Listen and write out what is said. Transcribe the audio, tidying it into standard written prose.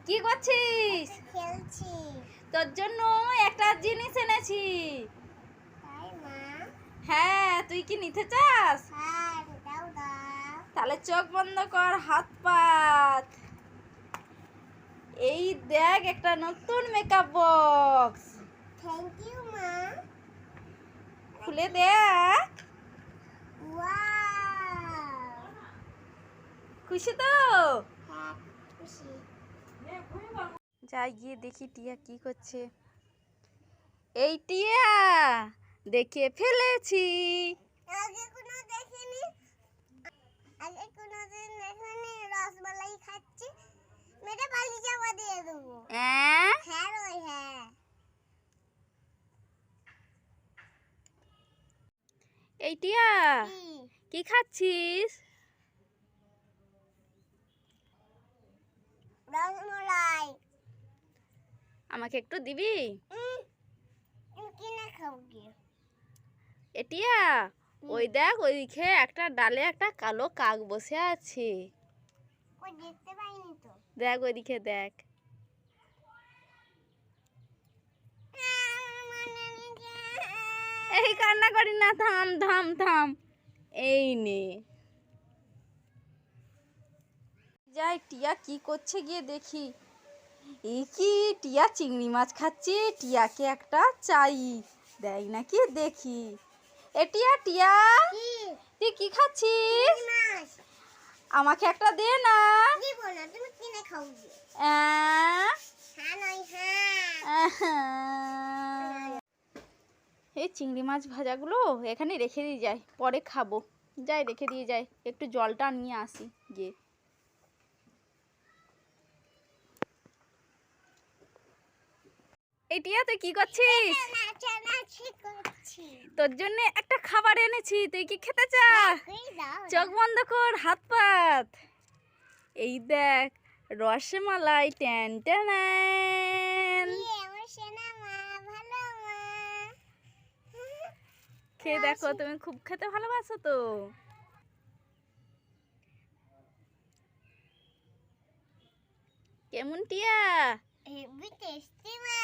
কি করছিস? খেলছি। তোর জন্য একটা জিনিস এনেছি। তাই মা? হ্যাঁ, তুই কি নিতে চাস? হ্যাঁ, দাও দাও। তাহলে চোখ বন্ধ কর, হাত পাত। এই দেখ একটা নতুন মেকআপ বক্স। থ্যাংক ইউ মা। খুলে দেখ। ওয়াও! খুশি তো? হ্যাঁ, খুশি। যাই গিয়ে দেখি টিয়া কি করছে। এই টিয়া, দেখে ফেলেছি। আগে কোনোদিন দেখিনি রসমালাই খাচ্ছি। মেয়েটা বালি চাপা দিয়ে দেবো। হ্যাঁ, হ্যাঁ রই হ্যাঁ। এই টিয়া, কি? কি খাচ্ছিস? রসমালাই। আমাকে একটু দিবি? তুমি কিনে খাও কি? এ টিয়া, ওই দেখ ওইদিকে একটা ডালে একটা কালো কাক বসে আছে। কই দেখতে পাইনি তো। দেখ ওইদিকে দেখ। এই কান্না করি না, থাম থাম থাম। এই নে। যাই টিয়া কি করছে গিয়ে দেখি। এই কি টিয়া চিংড়ি মাছ খাচ্ছে, টিয়াকে একটা চাই, দেয় নাকি দেখি। এ টিয়া টিয়া, কি? তুই কি খাচ্ছিস? মাছ। আমাকে একটা দে না। দিব না, তুমি কিনে খাও কি? আহ, হ্যাঁ নয় হ্যাঁ। এই চিংড়ি মাছ ভাজাগুলো এখানে রেখে দিয়ে যাই, পরে খাবো। যাই রেখে দিয়ে যাই, একটু জলটা নিয়ে আসি গিয়ে। এই টিয়া, তুই কি করছিস? নাচানাচি করছি। তোর জন্য একটা খাবার এনেছি, তুই কি খেতে চাস? চোখ বন্ধ কর, হাত পাত। এই দেখ রসমালাই, ট্যান ট্যান। খেয়ে দেখো, তুমি খুব খেতে ভালোবাসো তো। কেমন টিয়া? হেভি টেস্টি মা।